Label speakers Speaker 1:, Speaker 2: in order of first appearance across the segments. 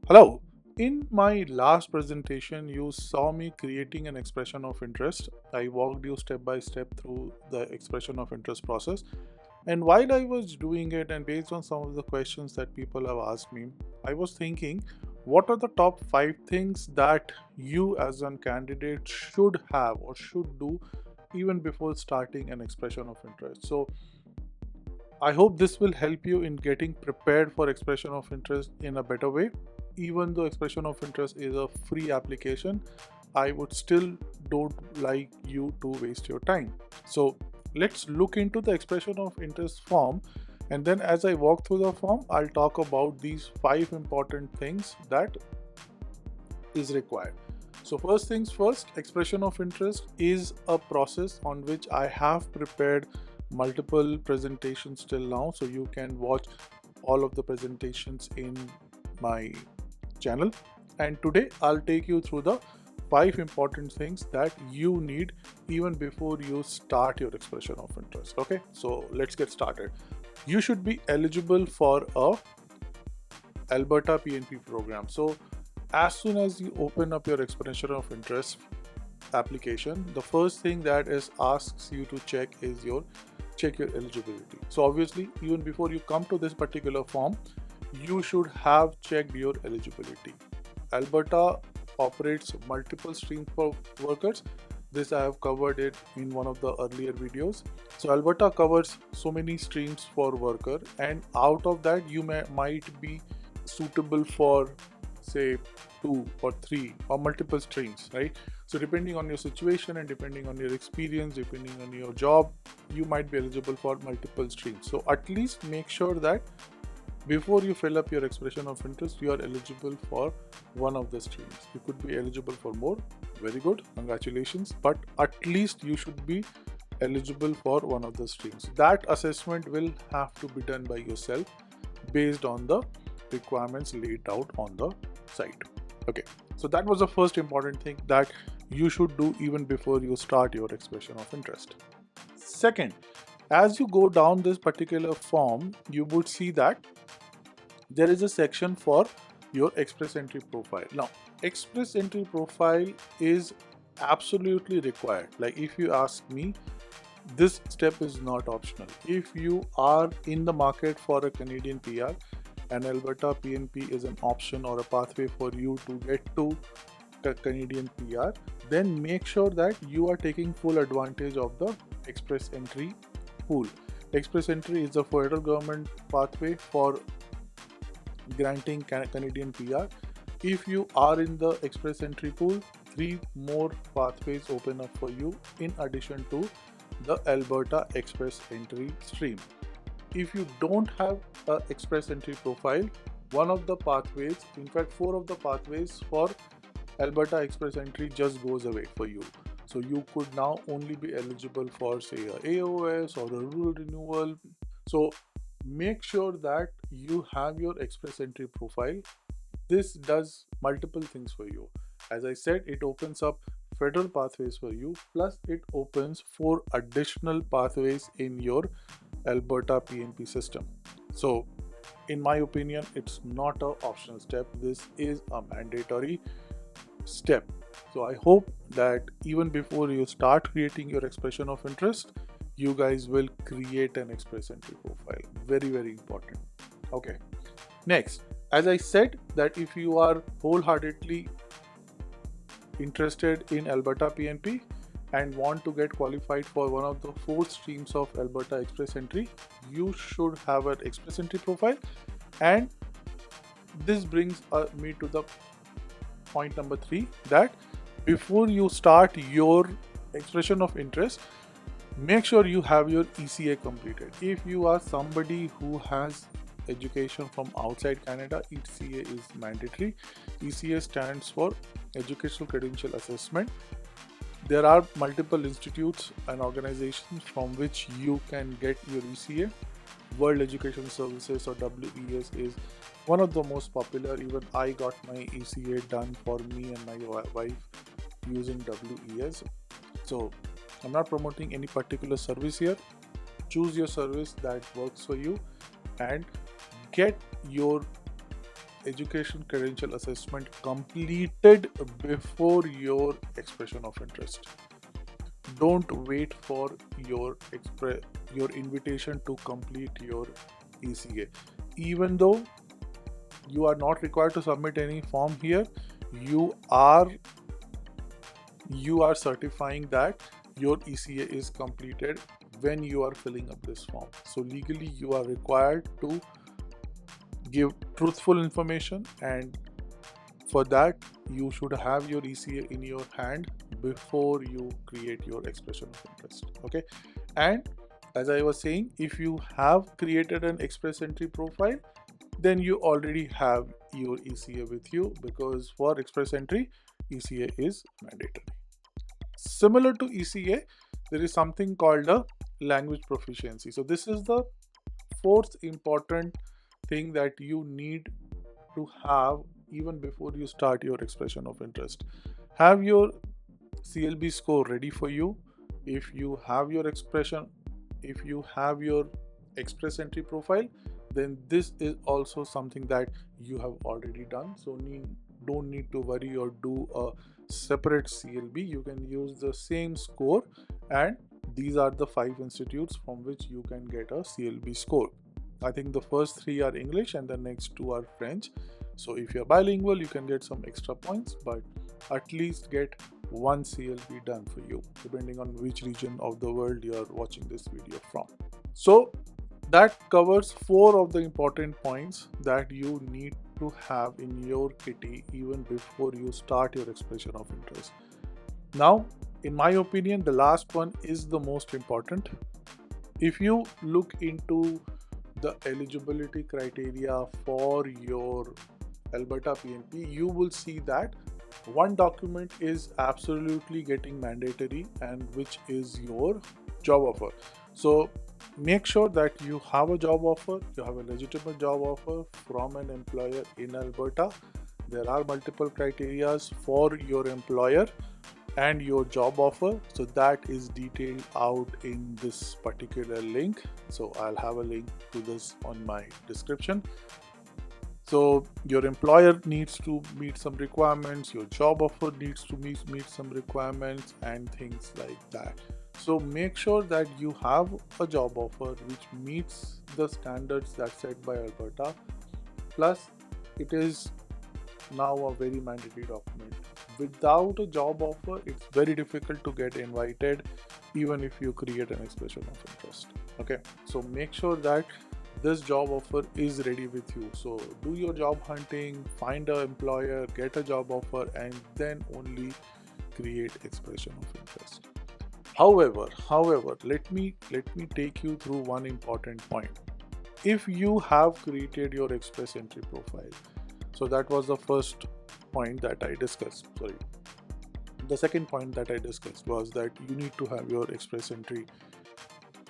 Speaker 1: Hello. In my last presentation, you saw me creating an expression of interest. I walked you step by step through the expression of interest process. And while I was doing it, and based on some of the questions that people have asked me, I was thinking, what are the top 5 things that you as a candidate should have or should do even before starting an expression of interest? So I hope this will help you in getting prepared for expression of interest in a better way. Even though expression of interest is a free application, I would still don't like you to waste your time. So let's look into the expression of interest form, and then as I walk through the form, I'll talk about these 5 important things that is required. So first things first, expression of interest is a process on which I have prepared multiple presentations till now, so you can watch all of the presentations in my channel. And today I'll take you through the 5 important things that you need even before you start your expression of interest. Okay, so let's get started. You should be eligible for a Alberta PNP program. So as soon as you open up your expression of interest application, the first thing that is asks you to check is your eligibility. So obviously, even before you come to this particular form, you should have checked your eligibility. Alberta operates multiple streams for workers. This I have covered it in one of the earlier videos. So Alberta covers so many streams for worker, and out of that you might be suitable for say 2 or 3 or multiple streams, right? So depending on your situation and depending on your experience, depending on your job, you might be eligible for multiple streams. So at least make sure that before you fill up your expression of interest, you are eligible for one of the streams. You could be eligible for more, very good, congratulations, but at least you should be eligible for one of the streams. That assessment will have to be done by yourself based on the requirements laid out on the site. Okay, so that was the first important thing that you should do even before you start your expression of interest. Second, as you go down this particular form, you would see that there is a section for your express entry profile. Now, express entry profile is absolutely required. Like if you ask me, this step is not optional. If you are in the market for a Canadian PR, and Alberta PNP is an option or a pathway for you to get to Canadian PR, then make sure that you are taking full advantage of the express entry pool. Express entry is the federal government pathway for granting Canadian PR. If you are in the express entry pool, 3 more pathways open up for you in addition to the Alberta express entry stream. If you don't have an express entry profile, one of the pathways, in fact 4 of the pathways for Alberta express entry just goes away for you. So you could now only be eligible for say a AOS or a rural renewal. So make sure that you have your express entry profile. This does multiple things for you. As I said, it opens up federal pathways for you, plus it opens 4 additional pathways in your Alberta PNP system. So in my opinion, it's not an optional step. This is a mandatory step. So I hope that even before you start creating your expression of interest, you guys will create an express entry profile. Very, very important. Okay. Next, as I said, that if you are wholeheartedly interested in Alberta PNP and want to get qualified for one of the 4 streams of Alberta express entry, you should have an express entry profile. And this brings me to the point number 3, that before you start your expression of interest, make sure you have your ECA completed. If you are somebody who has education from outside Canada, ECA is mandatory. ECA stands for Educational Credential Assessment. There are multiple institutes and organizations from which you can get your ECA. World Education Services or WES is one of the most popular. Even I got my ECA done for me and my wife using WES. So I'm not promoting any particular service here. Choose your service that works for you and get your Education Credential Assessment completed before your expression of interest. Don't wait for your invitation to complete your ECA. Even though you are not required to submit any form here, you are certifying that your ECA is completed when you are filling up this form. So legally you are required to give truthful information, and for that you should have your ECA in your hand before you create your expression of interest. Okay, and as I was saying, if you have created an express entry profile, then you already have your ECA with you, because for express entry ECA is mandatory. Similar to ECA, there is something called a language proficiency. So this is the fourth important thing that you need to have even before you start your expression of interest. Have your CLB score ready for you. If you have your express entry profile, then this is also something that you have already done. So don't need to worry or do a separate CLB. You can use the same score, and these are the 5 institutes from which you can get a CLB score. I think the first 3 are English and the next 2 are French. So if you're bilingual, you can get some extra points, but at least get 1 CLB done for you, depending on which region of the world you are watching this video from. So that covers 4 of the important points that you need to have in your kitty even before you start your expression of interest. Now, in my opinion, the last one is the most important. If you look into the eligibility criteria for your Alberta PNP, you will see that one document is absolutely getting mandatory, and which is your job offer. So make sure that you have a job offer, you have a legitimate job offer from an employer in Alberta. There are multiple criteria for your employer and your job offer, so that is detailed out in this particular link. So I'll have a link to this on my description. So your employer needs to meet some requirements, your job offer needs to meet some requirements, and things like that. So make sure that you have a job offer which meets the standards that's set by Alberta. Plus, it is now a very mandatory document. Without a job offer, it's very difficult to get invited, even if you create an expression of interest. Okay, so make sure that this job offer is ready with you. So do your job hunting, find an employer, get a job offer, and then only create expression of interest. However, let me take you through one important point. If you have created your express entry profile, so that was the first point that I discussed. Sorry. The second point that I discussed was that you need to have your express entry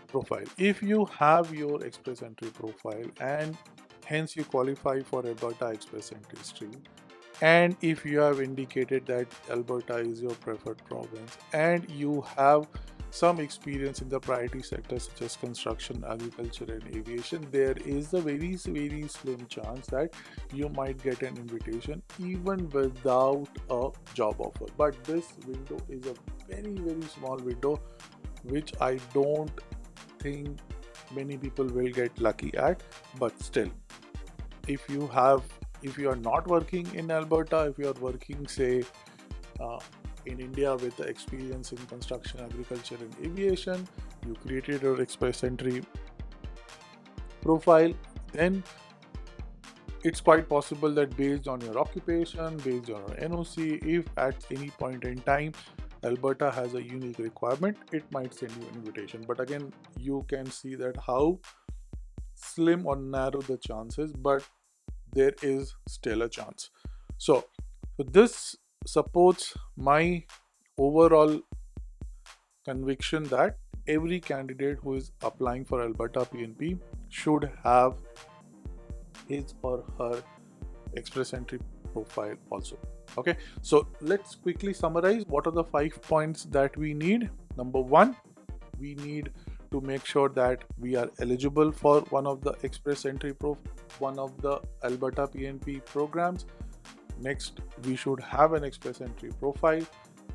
Speaker 1: profile. If you have your express entry profile and hence you qualify for Alberta express entry stream, and if you have indicated that Alberta is your preferred province, and you have some experience in the priority sectors such as construction, agriculture, and aviation, there is a very slim chance that you might get an invitation even without a job offer. But this window is a very small window, which I don't think many people will get lucky at. But still, if you are not working in Alberta, if you are working, say, in India with the experience in construction, agriculture, and aviation, you created your express entry profile, then it's quite possible that based on your occupation, based on your NOC, if at any point in time Alberta has a unique requirement, it might send you an invitation. But again, you can see that how slim or narrow the chances, but there is still a chance. So this supports my overall conviction that every candidate who is applying for Alberta PNP should have his or her express entry profile also. Okay, so let's quickly summarize what are the 5 points that we need. Number 1, we need to make sure that we are eligible for one of the express entry one of the Alberta PNP programs. Next, we should have an express entry profile.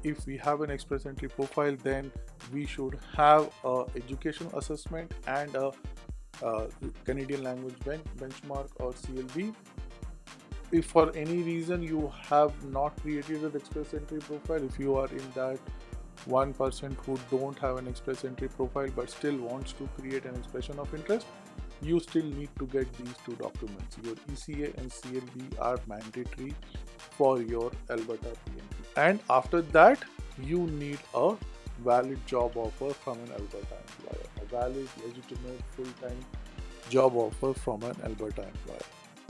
Speaker 1: If we have an express entry profile, then we should have a educational assessment and a Canadian language benchmark or CLB. If for any reason you have not created an express entry profile, if you are in that 1% who don't have an express entry profile but still wants to create an expression of interest, you still need to get these two documents. Your ECA and CLB are mandatory for your Alberta PNP. And after that, you need a valid job offer from an Alberta employer, a valid, legitimate, full-time job offer from an Alberta employer.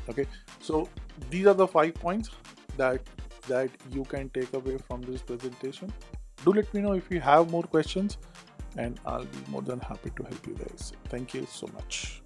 Speaker 1: Okay, so these are the 5 points that you can take away from this presentation. Do let me know if you have more questions, and I'll be more than happy to help you guys. Thank you so much.